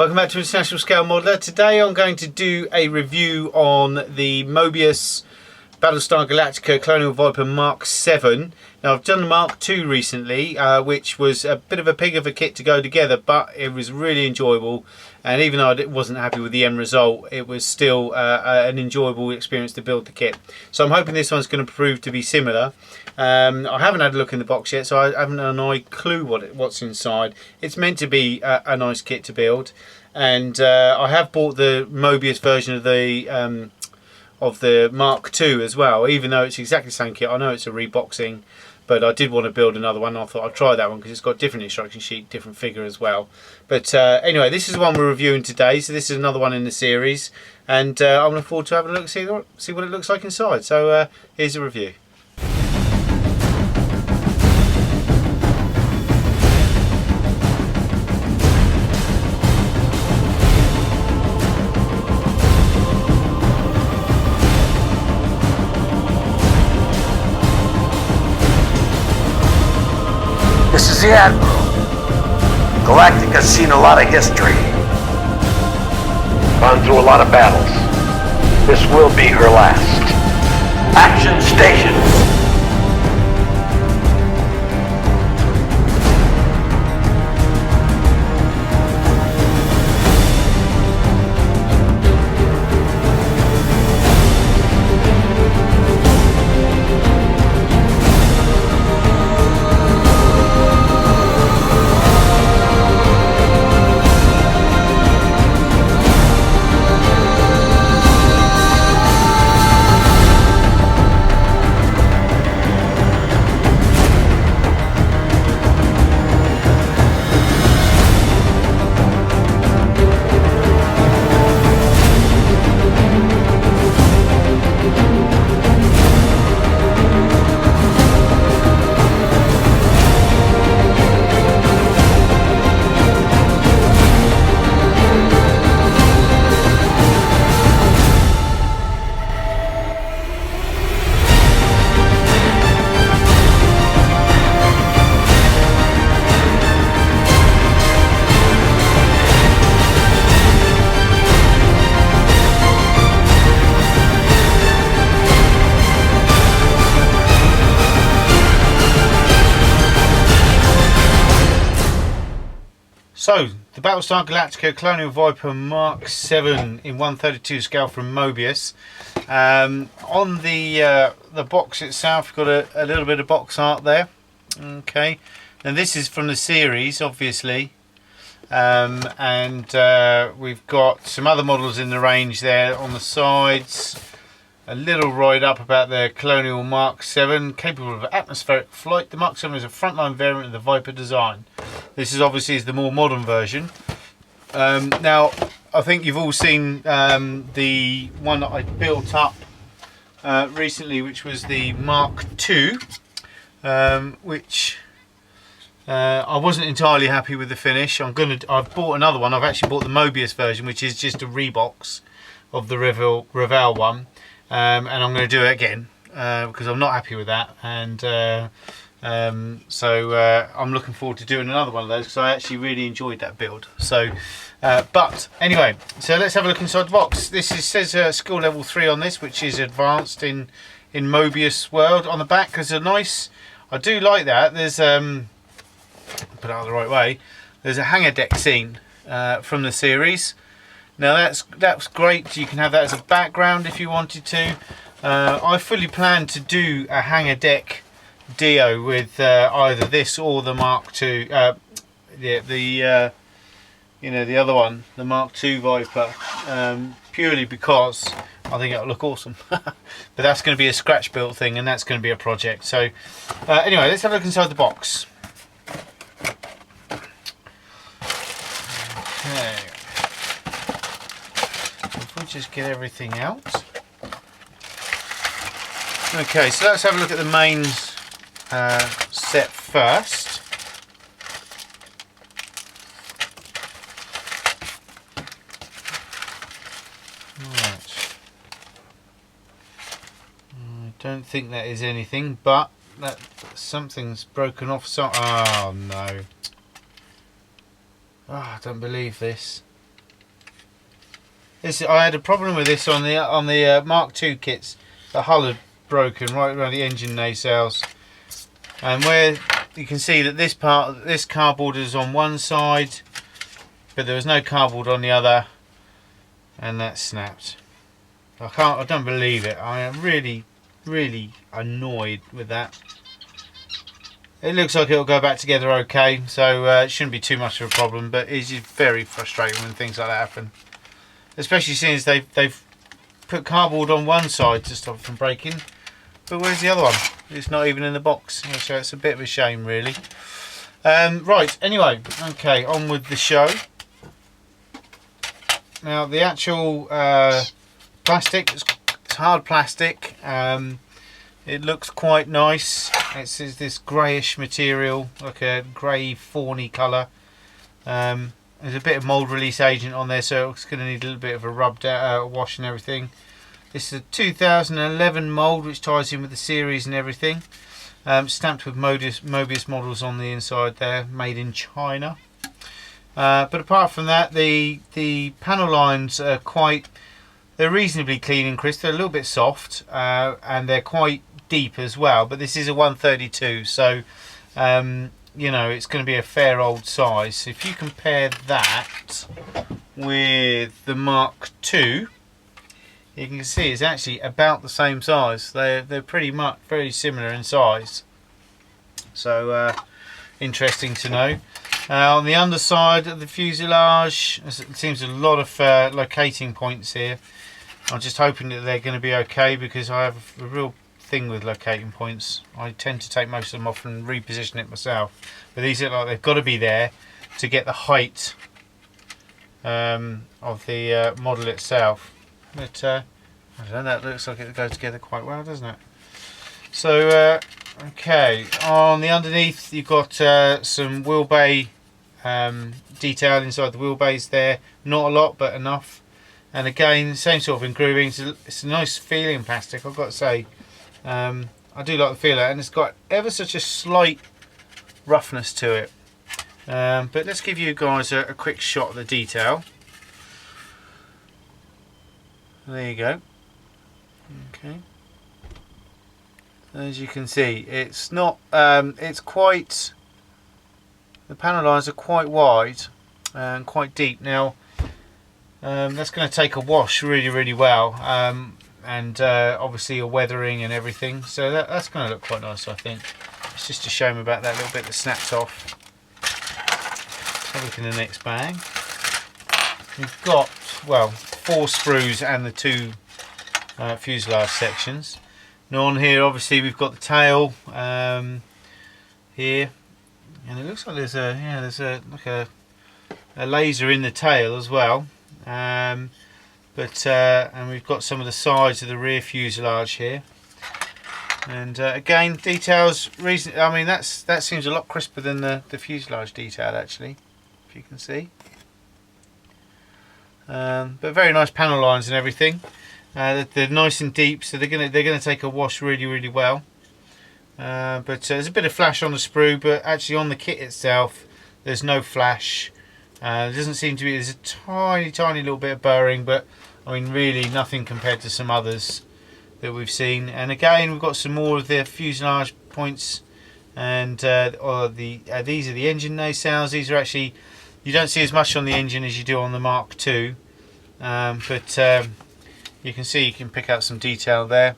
Welcome back to International Scale Modeler. Today I'm going to do a review on the Moebius Battlestar Galactica Colonial Viper Mk.VII. Now I've done the Mk.II recently, which was a bit of a pig of a kit to go together, but it was really enjoyable. And even though I wasn't happy with the end result, it was still an enjoyable experience to build the kit. So I'm hoping this one's going to prove to be similar. I haven't had a look in the box yet, so I haven't a clue what's inside. It's meant to be a nice kit to build, and I have bought the Moebius version of the Mk.II as well. Even though it's exactly the same kit, I know it's a reboxing, but I did want to build another one. I thought I'd try that one because it's got different instruction sheet, different figure as well. But anyway, this is the one we're reviewing today, so this is another one in the series, and I'm looking forward to having a look, see what it looks like inside. So here's a review. This is the Admiral. Galactica's seen a lot of history. Gone through a lot of battles. This will be her last. Action station! So, the Battlestar Galactica Colonial Viper Mk.VII in 1/32 scale from Moebius. On the box itself, you've got a little bit of box art there. Okay, and this is from the series, obviously. We've got some other models in the range there on the sides. A little write-up about the Colonial Mk.VII, capable of atmospheric flight. The Mk.VII is a frontline variant of the Viper design. This is obviously the more modern version. Now, I think you've all seen the one that I built up recently, which was the Mk.II, which I wasn't entirely happy with the finish. I've bought another one. I've actually bought the Moebius version, which is just a rebox of the Revell one. And I'm going to do it again because I'm not happy with that, and so I'm looking forward to doing another one of those because I actually really enjoyed that build. So, but anyway, so let's have a look inside the box. This says skill level 3 on this, which is advanced in Moebius world. On the back, there's a nice. I do like that. There's put it out the right way. There's a hangar deck scene from the series. Now that's great. You can have that as a background if you wanted to. I fully plan to do a hangar deck Dio with either this or the Mk.II. The other one, the Mk.II Viper, purely because I think it'll look awesome. But that's going to be a scratch built thing, and that's going to be a project. So anyway, let's have a look inside the box. Okay. If we just get everything out. Okay, so let's have a look at the main set first. Right. I don't think that is anything, but that something's broken off. So, oh no! Oh, I don't believe this. I had a problem with this on the Mk.II kits. The hull had broken right around the engine nacelles, and where you can see that this cardboard is on one side, but there was no cardboard on the other, and that snapped. I don't believe it. I am really annoyed with that. It looks like it'll go back together okay, so it shouldn't be too much of a problem, but it's just very frustrating when things like that happen. Especially since they've put cardboard on one side to stop it from breaking, but where's the other one? It's not even in the box, so it's a bit of a shame really. Right, anyway, okay, on with the show. Now the actual plastic, it's hard plastic. It looks quite nice. It's this greyish material, like a grey fawny colour. There's a bit of mould release agent on there, so it's going to need a little bit of a rubbed out, wash and everything. This is a 2011 mould, which ties in with the series and everything. Stamped with Moebius models on the inside there, made in China. But apart from that, the panel lines are they're reasonably clean and crisp. They're a little bit soft, and they're quite deep as well. But this is a 132, so you know, it's going to be a fair old size. So if you compare that with the Mk.II, you can see it's actually about the same size. They're pretty much very similar in size. So interesting to know. On the underside of the fuselage, it seems a lot of locating points here. I'm just hoping that they're going to be okay, because I have a real thing with locating points. I tend to take most of them off and reposition it myself, but these look like they've got to be there to get the height of the model itself. But I don't know, that looks like it goes together quite well, doesn't it? So okay, on the underneath you've got some wheel bay detail inside the wheelbase there. Not a lot, but enough. And again, same sort of engraving. It's a nice feeling plastic, I've got to say. I do like the feel of it, and it's got ever such a slight roughness to it. But let's give you guys a quick shot of the detail. There you go. Okay. As you can see, it's not. It's quite. The panel lines are quite wide and quite deep. Now, that's going to take a wash really well, and obviously a weathering and everything. So that's going to look quite nice, I think. It's just a shame about that little bit that snaps off. Let's have a look in the next bag. We've got, well, 4 sprues and the 2 fuselage sections. Now on here, obviously, we've got the tail here, and it looks like there's a laser in the tail as well. And we've got some of the sides of the rear fuselage here. And again, details. I mean, that seems a lot crisper than the fuselage detail, actually, if you can see. But very nice panel lines and everything. They're nice and deep, so they're gonna take a wash really well. But there's a bit of flash on the sprue, but actually on the kit itself, there's no flash. There doesn't seem to be. There's a tiny little bit of burring, but I mean, really nothing compared to some others that we've seen. And again, we've got some more of the fuselage points, and these are the engine nacelles. These are actually, you don't see as much on the engine as you do on the Mk.II, but you can see, you can pick out some detail there.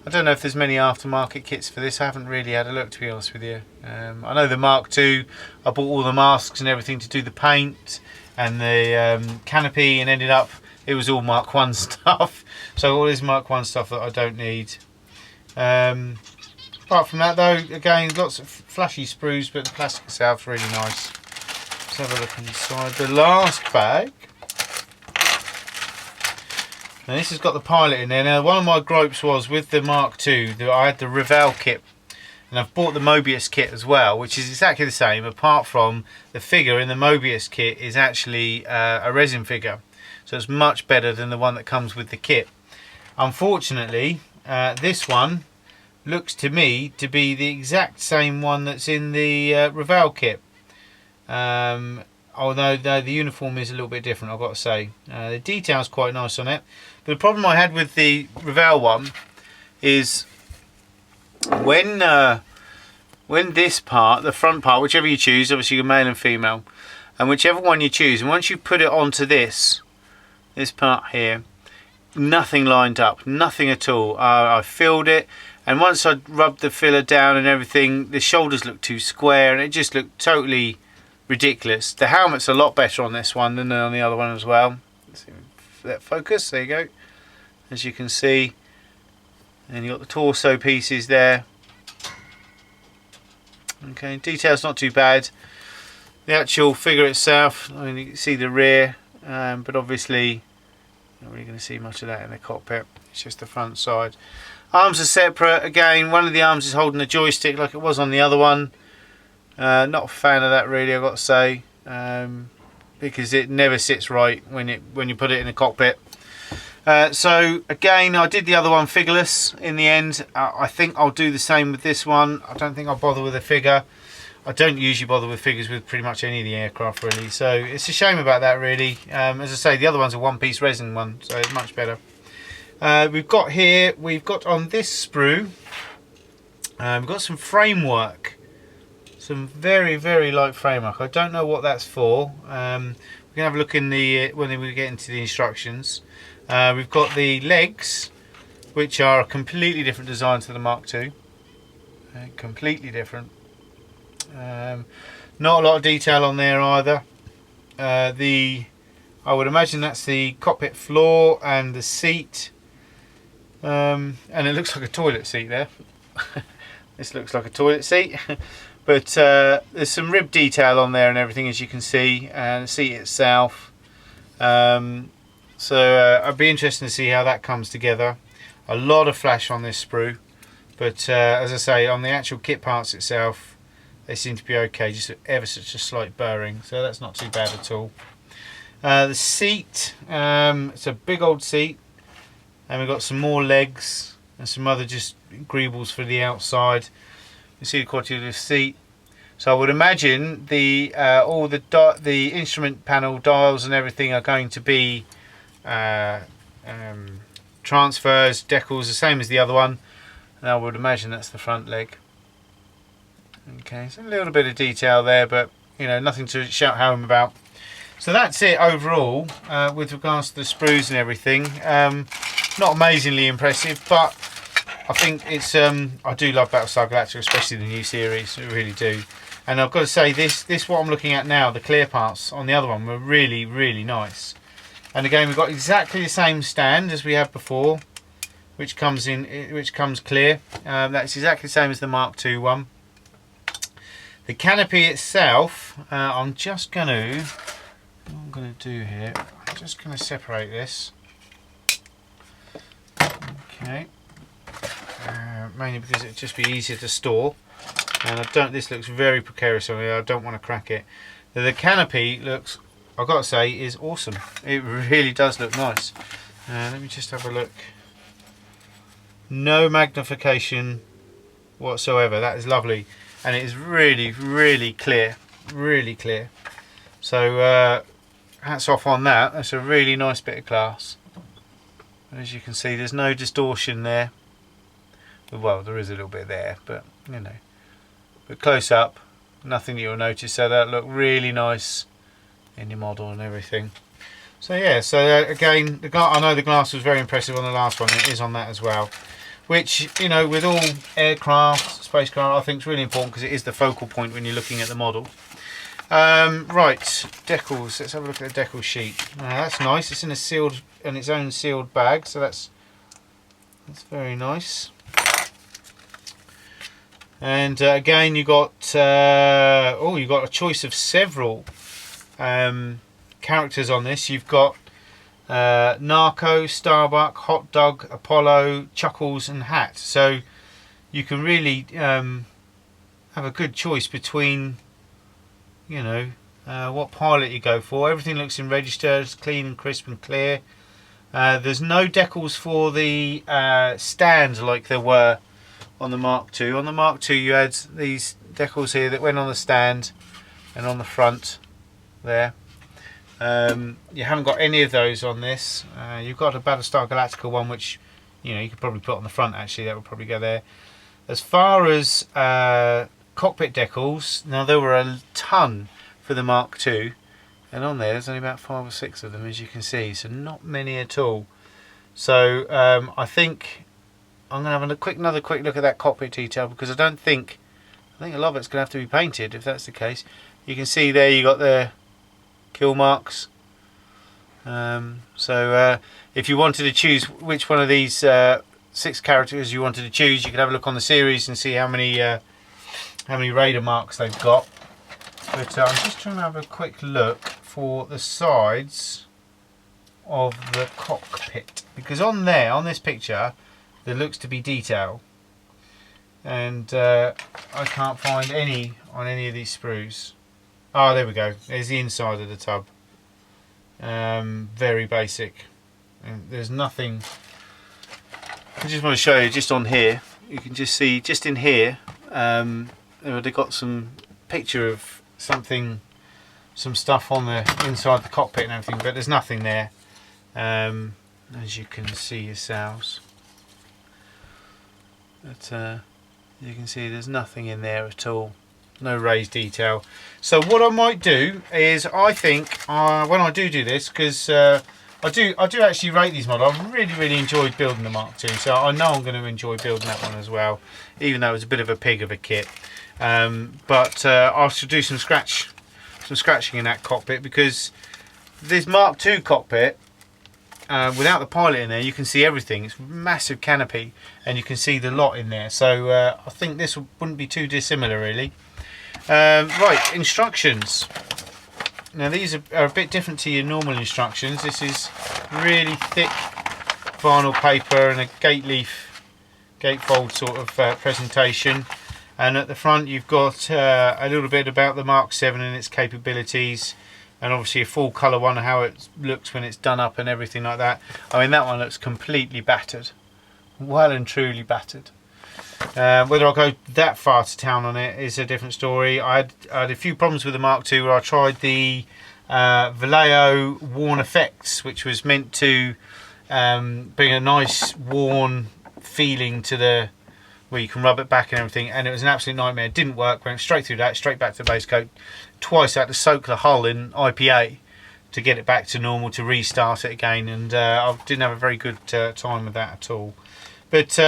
I don't know if there's many aftermarket kits for this. I haven't really had a look, to be honest with you. I know the Mk.II, I bought all the masks and everything to do the paint and the canopy, and ended up it was all Mk.I stuff. So all this Mk.I stuff that I don't need. Apart from that though, again, lots of flashy sprues, but the plastic itself's really nice. Let's have a look inside the last bag. Now this has got the pilot in there. Now one of my gripes was with the Mk.II that I had the Revell kit, and I've bought the Moebius kit as well, which is exactly the same, apart from the figure in the Moebius kit is actually a resin figure, so it's much better than the one that comes with the kit. Unfortunately, this one looks to me to be the exact same one that's in the Revell kit. although the uniform is a little bit different, I've got to say. The detail's quite nice on it. But the problem I had with the Revell one is when this part, the front part, whichever you choose, obviously you're male and female, and whichever one you choose, and once you put it onto this part here, nothing lined up, nothing at all. I filled it, and once I rubbed the filler down and everything, the shoulders looked too square and it just looked totally ridiculous. The helmet's a lot better on this one than on the other one as well. Let's see if that focus, there you go, as you can see. And you've got the torso pieces there. Okay, detail's not too bad. The actual figure itself, I mean, you can see the rear, but obviously not really going to see much of that in the cockpit. It's just the front side. Arms are separate. Again, one of the arms is holding a joystick like it was on the other one. Not a fan of that really, I've got to say, because it never sits right when you put it in the cockpit. So again, I did the other one figureless in the end. I think I'll do the same with this one. I don't think I'll bother with a figure. I don't usually bother with figures with pretty much any of the aircraft really, so it's a shame about that really. As I say, the other one's a one-piece resin one, so it's much better. We've got on this sprue, we've got some framework, some very, very light framework. I don't know what that's for. We can have a look in the when we get into the instructions. We've got the legs, which are a completely different design to the Mk.II. Completely different. Not a lot of detail on there either. I would imagine that's the cockpit floor and the seat, and it looks like a toilet seat there. This looks like a toilet seat, but there's some rib detail on there and everything, as you can see, and the seat itself. So I'd be interested to see how that comes together. A lot of flash on this sprue, but as I say, on the actual kit parts itself, they seem to be okay, just ever such a slight burring, so that's not too bad at all. The seat, it's a big old seat, and we've got some more legs and some other just greebles for the outside. You see the quality of the seat. So I would imagine all the instrument panel dials and everything are going to be transfers, decals, the same as the other one, and I would imagine that's the front leg. Okay, so a little bit of detail there, but you know, nothing to shout home about. So that's it overall with regards to the sprues and everything. Not amazingly impressive, but I think it's I do love Battlestar Galactica, especially the new series. I really do. And I've got to say, this what I'm looking at now, the clear parts on the other one were really, really nice. And again, we've got exactly the same stand as we had before, which comes clear. That's exactly the same as the Mk.II one. The canopy itself, what I'm going to do here, I'm just going to separate this. Okay, mainly because it'd just be easier to store, and this looks very precarious on me. I don't want to crack it. The canopy looks, I've got to say, is awesome. It really does look nice. Let me just have a look. No magnification whatsoever. That is lovely. And it is really, really clear, really clear. So hats off on that. That's a really nice bit of glass. And as you can see, there's no distortion there. Well, there is a little bit there, but you know. But close up, nothing you'll notice. So that looked really nice in your model and everything. So yeah. So again, I know the glass was very impressive on the last one. It is on that as well. Which, you know, with all aircraft, spacecraft, I think is really important because it is the focal point when you're looking at the model. Right, decals. Let's have a look at the decal sheet. That's nice. It's in its own sealed bag, so that's very nice. And again, you got you got a choice of several characters on this. You've got Narco, Starbuck, Hot Dog, Apollo, Chuckles and Hat. So you can really have a good choice between, you know, what pilot you go for. Everything looks in register, it's clean and crisp and clear. There's no decals for the stands like there were on the Mk.II. On the Mk.II you had these decals here that went on the stand and on the front there. You haven't got any of those on this. You've got a Battlestar Galactica one, which you could probably put on the front. Actually, that would probably go there. As far as cockpit decals, now there were a ton for the Mark II, and on there's only about 5 or 6 of them, as you can see, so not many at all. So I think I'm going to have another quick look at that cockpit detail, because I think a lot of it's going to have to be painted if that's the case. You can see there you got the kill marks. So if you wanted to choose which one of these 6 characters you wanted to choose, you could have a look on the series and see how many radar marks they've got. But I'm just trying to have a quick look for the sides of the cockpit, because on this picture there looks to be detail, and I can't find any on any of these sprues. Oh, there we go. There's the inside of the tub. Very basic, and there's nothing. I just want to show you just on here. You can just see just in here. They've got some picture of some stuff on the inside the cockpit and everything, but there's nothing there, as you can see yourselves. But you can see there's nothing in there at all. No raised detail. So what I might do is, I think when I do this, because I do actually rate these models. I really enjoyed building the Mark II, so I know I'm going to enjoy building that one as well, even though it was a bit of a pig of a kit. But I should do some scratching in that cockpit, because this Mark II cockpit, without the pilot in there, you can see everything. It's a massive canopy, and you can see the lot in there. So I think this wouldn't be too dissimilar, really. Right, instructions. Now these are a bit different to your normal instructions. This is really thick vinyl paper and a gatefold sort of presentation. And at the front you've got a little bit about the Mark VII and its capabilities, and obviously a full colour one, how it looks when it's done up and everything like that. I mean, that one looks completely battered, well and truly battered. Whether I'll go that far to town on it is a different story. I had a few problems with the Mark II where I tried the Vallejo worn effects, which was meant to bring a nice worn feeling to the, where you can rub it back and everything, and it was an absolute nightmare. It didn't work. Went straight through that, straight back to the base coat. Twice I had to soak the hull in IPA to get it back to normal, to restart it again, and I didn't have a very good time with that at all. But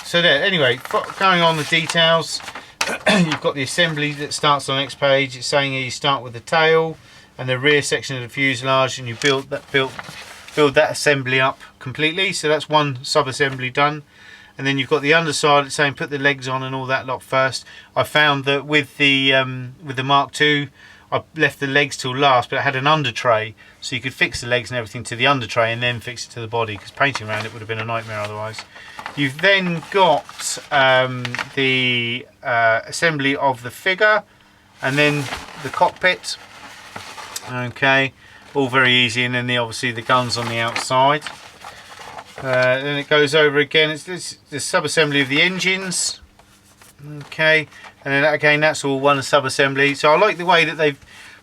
so there, anyway, going on the details, you've got the assembly that starts on the next page. It's saying here you start with the tail and the rear section of the fuselage, and you build that assembly up completely. So that's one sub-assembly done. And then you've got the underside, it's saying put the legs on and all that lot first. I found that with the Mark II, I left the legs till last, but it had an under tray, so you could fix the legs and everything to the under tray and then fix it to the body, because painting around it would have been a nightmare otherwise. You've then got the assembly of the figure, and then the cockpit. Okay, all very easy, and then obviously the guns on the outside. Then it goes over again. It's the sub-assembly of the engines. Okay, and then again that's all one sub-assembly. So I like the way that they've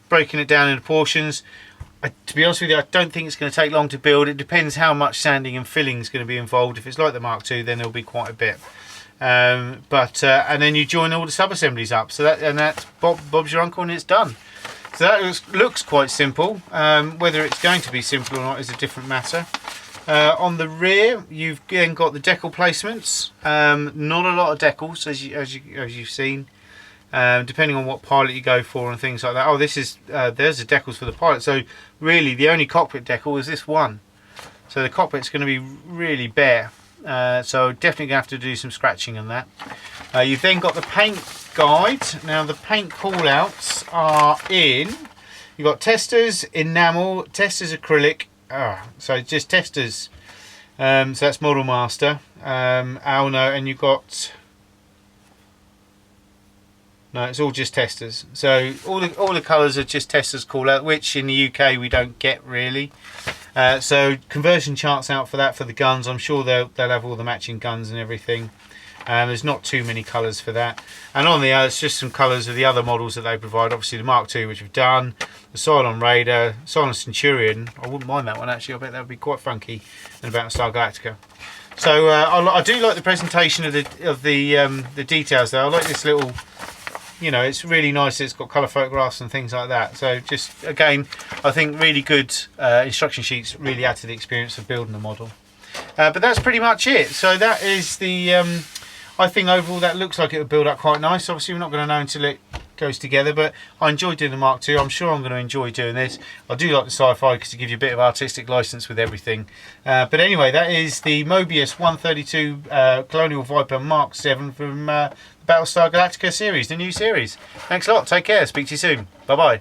broken it down into portions. To be honest with you, I don't think it's going to take long to build. It depends how much sanding and filling is going to be involved. If it's like the Mark II, then there'll be quite a bit. And then you join all the sub-assemblies up. So that's Bob's your uncle, and it's done. So that looks quite simple. Whether it's going to be simple or not is a different matter. On the rear, you've then got the decal placements. Not a lot of decals, as you've seen. Depending on what pilot you go for and things like that. Oh, there's the decals for the pilot. So really, the only cockpit decal is this one. So the cockpit's going to be really bare. So definitely going to have to do some scratching on that. You've then got the paint guide. Now the paint call-outs are in. You've got testers, enamel, testers acrylic. So just testers. So that's Model Master. And you've got. No, it's all just testers. So all the colours are just testers call out, which in the UK we don't get really. So conversion charts out for that for the guns. I'm sure they'll have all the matching guns and everything. There's not too many colours for that. And on the it's just some colours of the other models that they provide. Obviously the Mk.II, which we've done, the Cylon Raider, Cylon Centurion. I wouldn't mind that one actually. I bet that would be quite funky in Battlestar Galactica. So I do like the presentation of the details there. I like this little, you know, it's really nice. It's got colour photographs and things like that. So just again, I think really good instruction sheets really add to the experience of building the model. But that's pretty much it. So that is the. I think overall that looks like it would build up quite nice. Obviously we're not going to know until it goes together, but I enjoy doing the Mk.II. I'm sure I'm going to enjoy doing this. I do like the sci-fi because it gives you a bit of artistic license with everything. But anyway, that is the Moebius 132 Colonial Viper Mk.VII from the Battlestar Galactica series, the new series. Thanks a lot. Take care. Speak to you soon. Bye bye.